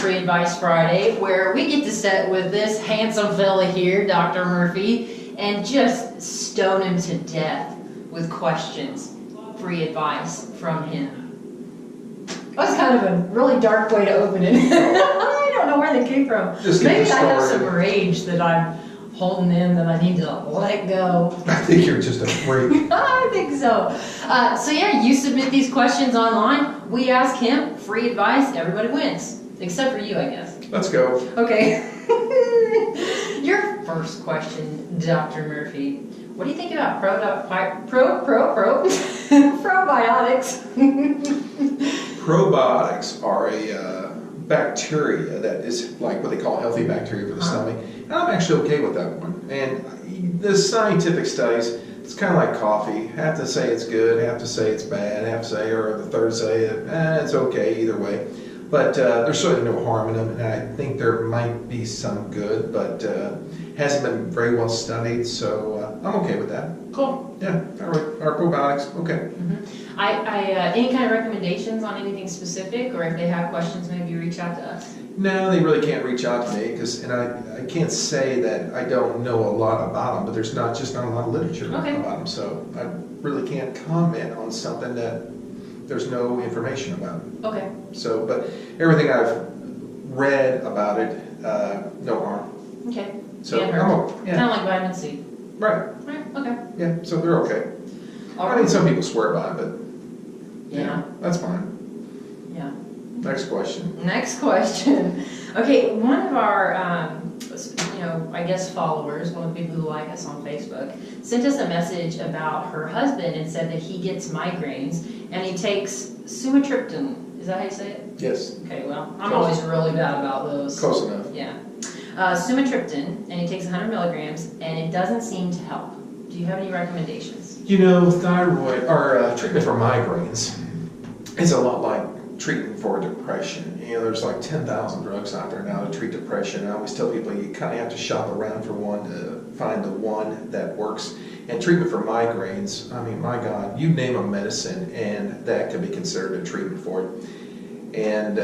Free Advice Friday, where we get to sit with this handsome fella here, Dr. Murphy, and just stone him to death with questions, free advice from him. That's kind of a really dark way to open it. I don't know where they came from. Maybe I have some rage that I'm holding in that I need to let go. I think you're just a freak. I think so. So yeah, you submit these questions online. We ask him, free advice, everybody wins. Except for you, I guess. Let's go. Okay. Your first question, Dr. Murphy. What do you think about probiotics? Probiotics are a bacteria that is like what they call healthy bacteria for the stomach. And I'm actually okay with that one. And the scientific studies, it's kind of like coffee. Have to say it's good, have to say it's bad, have to say, or the third say it's okay either way. But there's certainly no harm in them, and I think there might be some good, but hasn't been very well studied, so I'm okay with that. Cool. Yeah, all right. Our probiotics, okay. Any kind of recommendations on anything specific, or if they have questions, maybe reach out to us? No, they really can't reach out to me, and I can't say that I don't know a lot about them, but there's just not a lot of literature about them, so I really can't comment on something that there's no information about. Okay. So, but everything I've read about it, no harm. Okay. So, Kind of like vitamin C. Right. Right. Okay. Yeah, so they're okay. I mean, some people swear by it, but yeah, that's fine. Yeah. Next question. Next question. Okay, one of our, I guess followers, one of the people who like us on Facebook, sent us a message about her husband and said that he gets migraines and he takes sumatriptan. Is that how you say it? Yes. Okay, well, I'm always really bad about those. Close enough. Yeah. Sumatriptan, and he takes 100 milligrams, and it doesn't seem to help. Do you have any recommendations? You know, thyroid, or treatment for migraines is a lot like treatment for depression. You know, there's like 10,000 drugs out there now to treat depression. I always tell people you kind of have to shop around for one to find the one that works. And treatment for migraines, I mean, my God, you name a medicine and that could be considered a treatment for it. And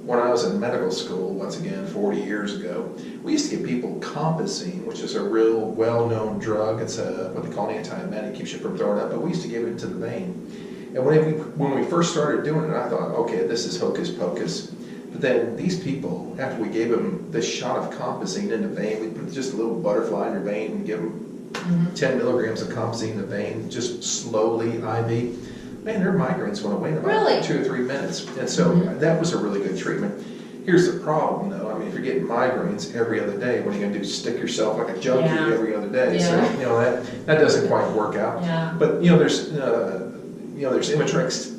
when I was in medical school, once again, 40 years ago, we used to give people compazine, which is a real well-known drug. It's what they call an antiemetic, keeps you from throwing up, but we used to give it into the vein. And when we first started doing it, I thought, okay, this is hocus pocus. But then these people, after we gave them this shot of compazine in the vein, we put just a little butterfly in your vein and give them 10 milligrams of compazine in the vein, just slowly IV. Man, their migraines went away in about 2 or 3 minutes. And so that was a really good treatment. Here's the problem, though. I mean, if you're getting migraines every other day, what are you going to do? Stick yourself like a junkie every other day? Yeah. So, you know, that doesn't quite work out. Yeah. But, there's Imitrex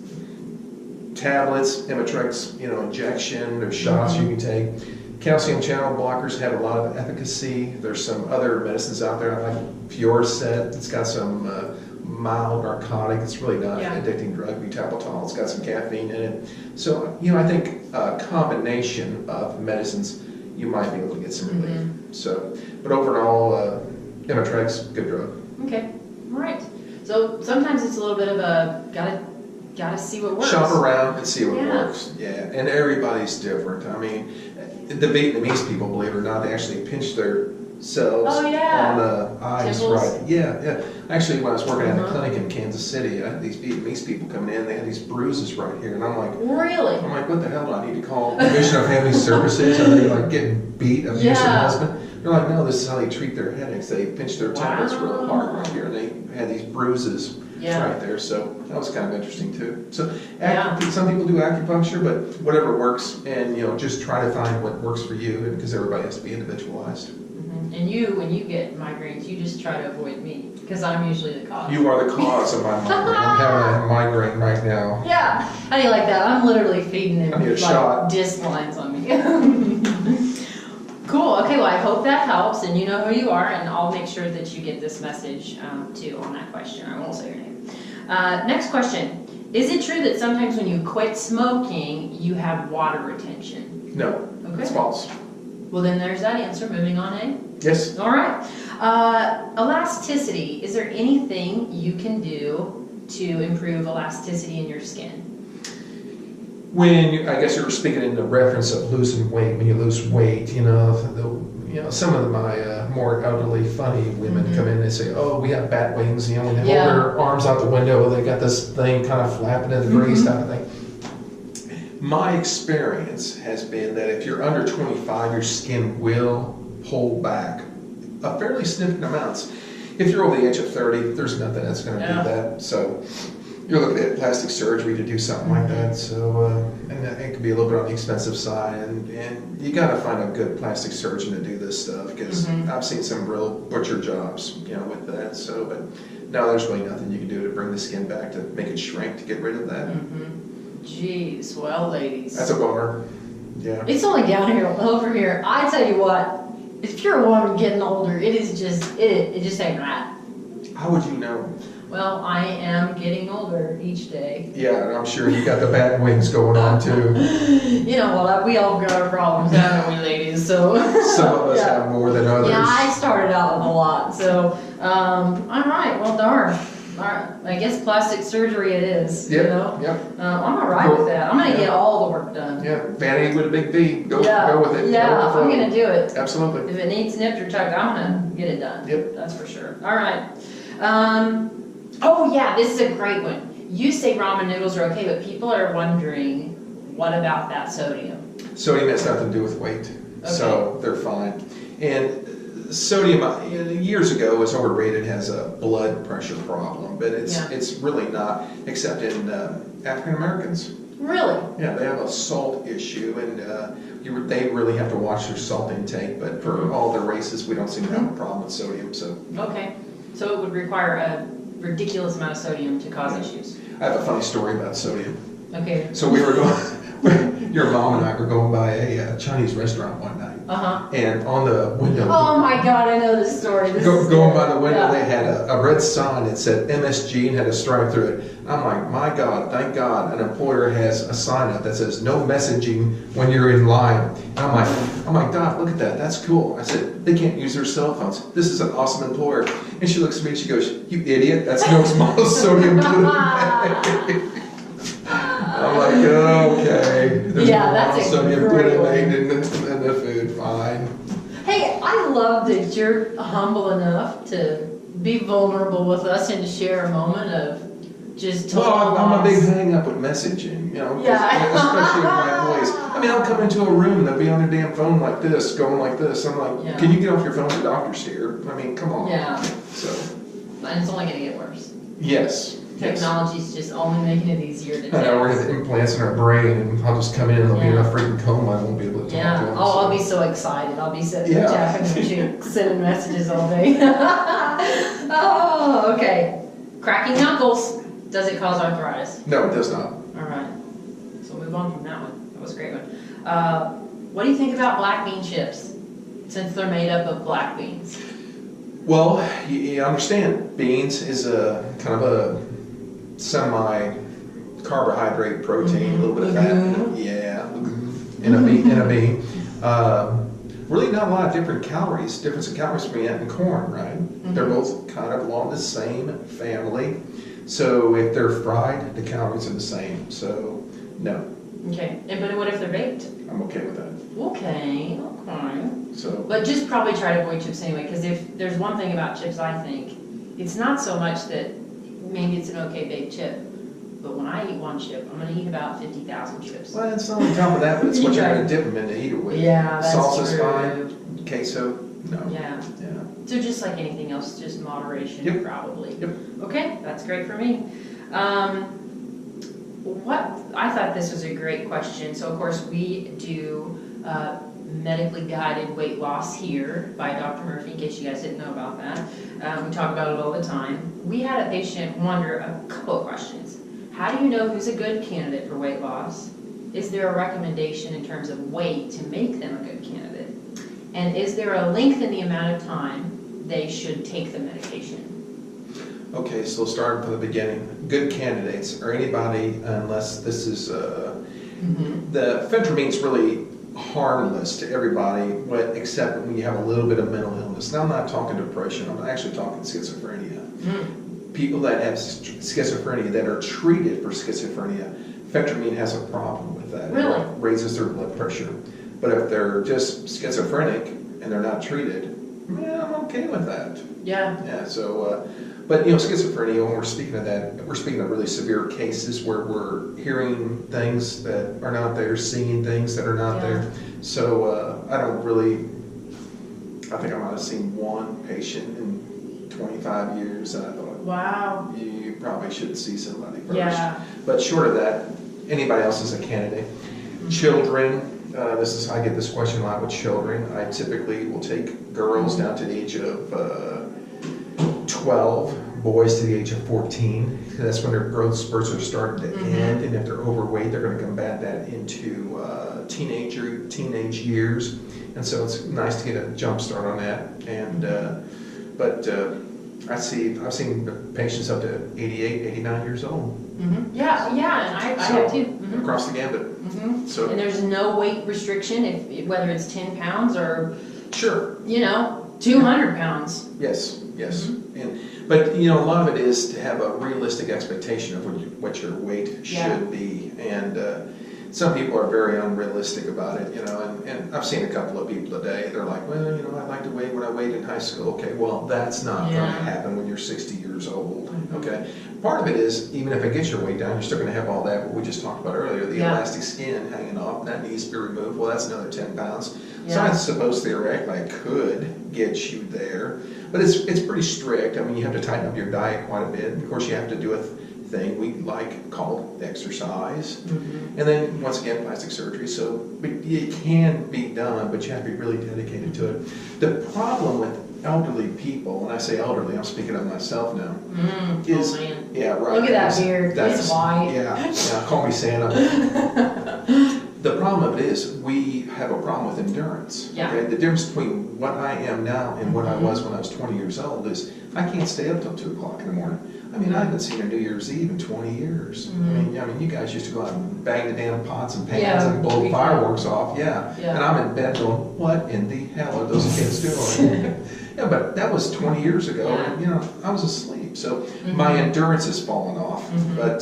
tablets, Imitrex, injection, there's shots you can take. Calcium channel blockers have a lot of efficacy. There's some other medicines out there like Fioricet. It's got some mild narcotic. It's really not an addicting drug. Butalpitol. It's got some caffeine in it. So, I think a combination of medicines, you might be able to get some relief. So, but overall, Imitrex, good drug. Okay. All right. So sometimes it's a little bit of a gotta see what works. Shop around and see what works. Yeah, and everybody's different. I mean, the Vietnamese people, believe it or not, they actually pinch their cells on the eyes. Temples. Right? Yeah. Actually, when I was working at a clinic in Kansas City, I had these Vietnamese people coming in. They had these bruises right here, and I'm like, really? I'm like, what the hell do I need to call Division of Family Services? Are they like getting beat, abusive husband? They're like, no, this is how they treat their headaches. They pinch their temples real hard right here, and they had these bruises right there. So that was kind of interesting too. So some people do acupuncture, but whatever works, and just try to find what works for you, because everybody has to be individualized. And when you get migraines, you just try to avoid me, because I'm usually the cause. You are the cause of my migraine. I'm having a migraine right now. Yeah, how do you like that? I'm literally feeding him shot. disc lines on me. Cool. Okay, well, I hope that helps, and you know who you are, and I'll make sure that you get this message too on that question. I won't say your name. Next question. Is it true that sometimes when you quit smoking, you have water retention? No, it's false. Well, then there's that answer. Moving on, eh? Yes. All right. Elasticity. Is there anything you can do to improve elasticity in your skin? I guess you were speaking in the reference of losing weight. When you lose weight, some of my more elderly, funny women come in and they say, "Oh, we have bat wings." When they hold their arms out the window, they got this thing kind of flapping in the breeze type of thing. My experience has been that if you're under 25, your skin will pull back a fairly significant amounts. If you're over the age of 30, there's nothing that's going to do that. So you're looking at plastic surgery to do something like that. So and it could be a little bit on the expensive side, and you got to find a good plastic surgeon to do this stuff, because I've seen some real butcher jobs, with that. So, but no, there's really nothing you can do to bring the skin back to make it shrink to get rid of that. Jeez, well, ladies. That's a bummer. Yeah. It's only down here, over here. I tell you what, if you're a woman getting older, it just ain't right. How would you know? Well, I am getting older each day. Yeah, and I'm sure you got the bat wings going on too. Well, we all got our problems, haven't we, ladies? So some of us have more than others. Yeah, I started out with a lot. So, all right. Well, darn. All right. I guess plastic surgery it is. Yep. I'm all right with that. I'm gonna get all the work done. Yeah, vanity with a big V. Go with it. Yeah, I'm gonna do it. Absolutely. If it needs nipped or tucked, I'm gonna get it done. Yep. That's for sure. All right. Oh yeah, this is a great one. You say ramen noodles are okay, but people are wondering, what about that sodium? Sodium has nothing to do with weight, so they're fine. And sodium, years ago, was overrated as a blood pressure problem, but it's really not, except in African Americans. Really? Yeah, they have a salt issue, and they really have to watch their salt intake. But for all their races, we don't seem to have a problem with sodium. So okay, so it would require a ridiculous amount of sodium to cause issues. I have a funny story about sodium. Okay. So we were going, your mom and I were going by a Chinese restaurant one night. And on the window. Oh my God, I know this story. Going by the window, they had a red sign that said MSG and had a stripe through it. I'm like, my God, thank God an employer has a sign up that says no messaging when you're in line. And I'm like, Doc, look at that. That's cool. I said, they can't use their cell phones. This is an awesome employer. And she looks at me and she goes, you idiot. That's no sodium glutamate. I'm like, okay. There's that's sodium great glutamate in the food, fine. Hey, I love that you're humble enough to be vulnerable with us and to share a moment of just total I'm a big hang up with messaging, especially with my employees. I mean, I'll come into a room and they'll be on their damn phone like this, going like this. I'm like, can you get off your phone? The doctor's here. I mean, come on. Yeah. So. And it's only going to get worse. Yes. Technology's just only making it easier to I know, we're going to have implants in our brain, and I'll just come in and they'll be in a freaking coma. I won't be able to talk to them. Oh, I'll be so excited. I'll be sitting there tapping and cheeks, sending messages all day. Oh, okay. Cracking knuckles. Does it cause arthritis? No, it does not. All right. So we'll move on from that one. That was a great one. What do you think about black bean chips, since they're made up of black beans? Well, you understand, beans is a kind of a semi-carbohydrate protein, a little bit of fat. In a bean. Really not a lot of difference in calories between that and corn, right? They're both kind of along the same family. So if they're fried, the calories are the same. So, no. Okay. But what if they're baked? I'm okay with that. Okay. So. But just probably try to avoid chips anyway, because if there's one thing about chips, I think, it's not so much that maybe it's an okay baked chip, but when I eat one chip, I'm going to eat about 50,000 chips. Well, it's not on top of that, but it's what you're going to dip them in to eat it with. Yeah, that's Salsa's true. fine. Queso, no. Yeah. So just like anything else, just moderation, probably. Yep. Okay, that's great for me. I thought this was a great question. So of course we do medically guided weight loss here by Dr. Murphy, in case you guys didn't know about that. We talk about it all the time. We had a patient wonder a couple of questions. How do you know who's a good candidate for weight loss? Is there a recommendation in terms of weight to make them a good candidate? And is there a length in the amount of time they should take the medication? Okay, so starting from the beginning, good candidates are anybody, unless this is, the phentermine's really harmless to everybody, except when you have a little bit of mental illness. Now I'm not talking depression, I'm actually talking schizophrenia. People that have schizophrenia, that are treated for schizophrenia, phentermine has a problem with that. Really? It raises their blood pressure. But if they're just schizophrenic and they're not treated, yeah, I'm okay with that. Yeah. Yeah, so, but you know, schizophrenia, when we're speaking of that, we're speaking of really severe cases where we're hearing things that are not there, seeing things that are not there. So I don't really, I think I might have seen one patient in 25 years, and I thought, wow, you probably should see somebody first. Yeah. But short of that, anybody else is a candidate. Children, I get this question a lot with children. I typically will take girls down to the age of 12, boys to the age of 14. That's when their growth spurts are starting to end, and if they're overweight, they're going to combat that into teenage years. And so it's nice to get a jump start on that. And I've seen patients up to 88, 89 years old. Yeah, and I have too. Across the gambit. So, and there's no weight restriction, if whether it's 10 pounds or, sure, 200 pounds. Yes. But you know, a lot of it is to have a realistic expectation of what your weight should be, and some people are very unrealistic about it, and I've seen a couple of people today, they're like, well, I like to weigh what I weighed in high school. Okay, well, that's not going to happen when you're 60 years old, okay? Part of it is, even if it gets your weight down, you're still going to have all that, what we just talked about earlier, the elastic skin hanging off, and that needs to be removed. Well, that's another 10 pounds. So I suppose theoretically I could get you there, but it's pretty strict. I mean, you have to tighten up your diet quite a bit. Of course, you have to do a thing we like called exercise, and then once again plastic surgery. So it can be done, but you have to be really dedicated to it. The problem with elderly people, and I say elderly, I'm speaking of myself now, is right. Look at that beard. It's white. Yeah, call me Santa. The problem of it is we have a problem with endurance. Okay? The difference between what I am now and what I was when I was 20 years old is I can't stay up till 2 o'clock in the morning. I mean, I haven't seen a New Year's Eve in 20 years. I mean, you guys used to go out and bang the damn pots and pans and blow fireworks off. And I'm in bed going, what in the hell are those kids doing? But that was 20 years ago, and I was asleep. So my endurance has fallen off. But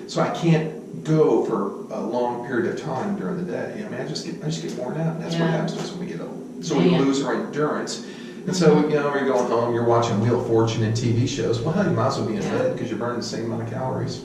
so I can't go for a long period of time during the day. I mean, I just get worn out, and that's what happens to us when we get old. So we lose our endurance. And so, when you're going home, you're watching Wheel of Fortune and TV shows. Well, you might as well be in bed because you're burning the same amount of calories.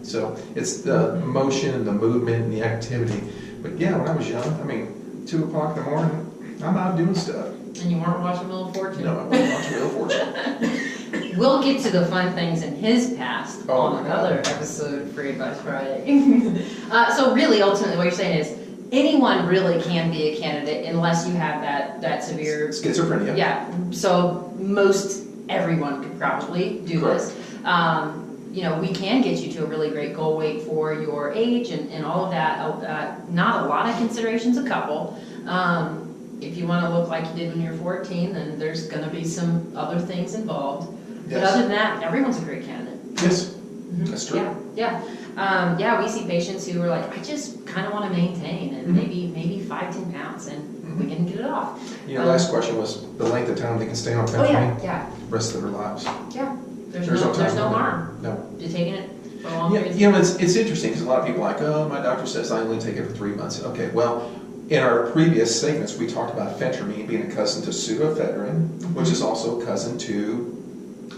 So it's the motion and the movement and the activity. But when I was young, I mean, 2 o'clock in the morning, I'm out doing stuff. And you weren't watching Wheel of Fortune? No, I wasn't watching Wheel of Fortune. We'll get to the fun things in his past on another episode of Free Advice Friday. So really, ultimately, what you're saying is, anyone really can be a candidate unless you have that severe schizophrenia. Yeah, so most everyone could probably do this. We can get you to a really great goal weight for your age and all of that. Not a lot of considerations, a couple. If you want to look like you did when you're 14, then there's going to be some other things involved. But other than that, everyone's a great candidate. Yes, that's true. We see patients who are like, I just kind of want to maintain, and maybe 5-10 pounds, and we can get it off. Last question was the length of time they can stay on phentermine. The rest of their lives. Yeah, there's no harm. No. You're taking it for a long period. It's interesting because a lot of people are like, oh, my doctor says I only take it for 3 months. Okay, well, in our previous segments, we talked about phentermine being a cousin to pseudoephedrine, which is also a cousin to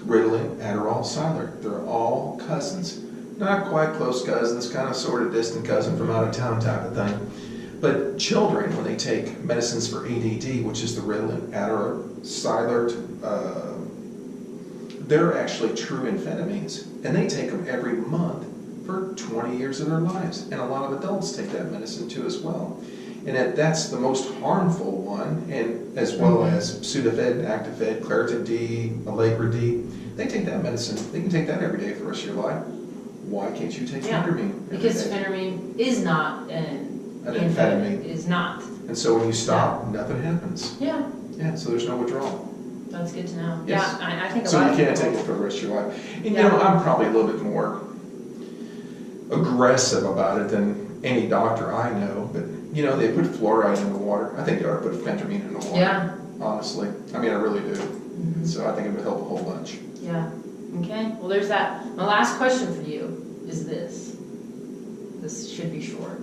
Ritalin, Adderall, Cylert. They're all cousins. Not quite close cousins, kind of sort of distant cousin from out of town type of thing. But children, when they take medicines for ADD, which is the Ritalin, Adderall, Cylert, they're actually true amphetamines. And they take them every month for 20 years of their lives. And a lot of adults take that medicine too as well. And that's the most harmful one, and as well as Sudafed, Actifed, Claritin D, Allegra D. They take that medicine. They can take that every day for the rest of your life. Why can't you take phentermine? Because phentermine is not an amphetamine. Is not. And so when you stop, nothing happens. Yeah. Yeah. So there's no withdrawal. That's good to know. Yes. Yeah, I think. So you can't take it for the rest of your life. And I'm probably a little bit more aggressive about it than any doctor I know, but. They put fluoride in the water. I think they ought to put phentermine in the water. Yeah. Honestly. I mean, I really do. So I think it would help a whole bunch. Yeah. Okay. Well, there's that. My last question for you is this. this should be short.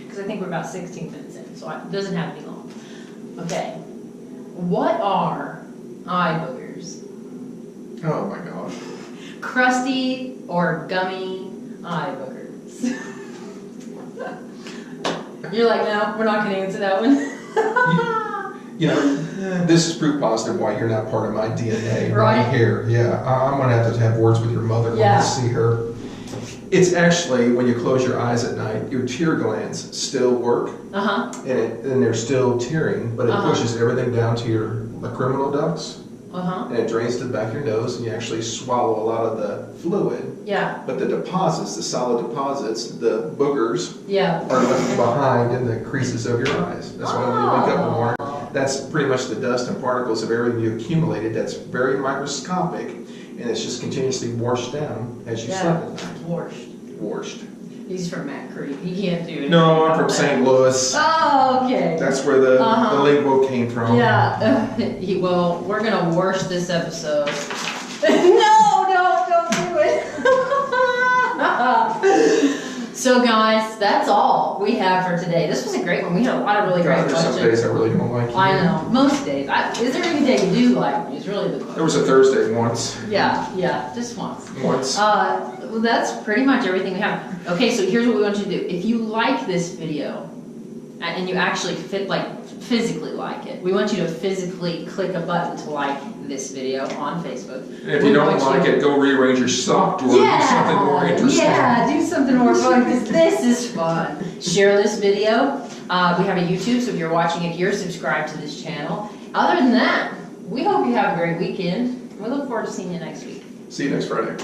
Because I think we're about 16 minutes in, so it doesn't have to be long. Okay. What are eye boogers? Oh my gosh. Crusty or gummy eye boogers? You're like, no, we're not going to answer that one. You know, this is proof positive why you're not part of my DNA Right. here. Yeah, I'm going to have words with your mother when I see her. It's actually, when you close your eyes at night, your tear glands still work, and they're still tearing, but it pushes everything down to your lacrimal ducts, and it drains to the back of your nose, and you actually swallow a lot of the fluid. Yeah. But the deposits, the solid deposits, the boogers, Yeah. are left behind in the creases of your eyes. That's why when you wake up in the morning, that's pretty much the dust and particles of everything you accumulated. That's very microscopic, and it's just continuously washed down as you sleep at night. Washed. He's from Matt Creek. He can't do it. No, I'm from St. Louis. Oh, okay. That's where the lingo came from. Yeah. Well, we're gonna wash this episode. No, don't do it. So guys, that's all we have for today. This was a great one. We had a lot of really great There's questions. some days I really don't like you. I know. Most days. Is there any day you do like me? Is really the question. There was a Thursday once. Yeah, just once. Once. Well, that's pretty much everything we have. Okay, so here's what we want you to do. If you like this video, and you actually physically like it, we want you to physically click a button to like this video on Facebook. And if you don't like it, go rearrange your sock drawer. Do something more interesting. Yeah, do something more fun, because this is fun. Share this video. We have a YouTube, so if you're watching it here, subscribe to this channel. Other than that, we hope you have a great weekend. We look forward to seeing you next week. See you next Friday.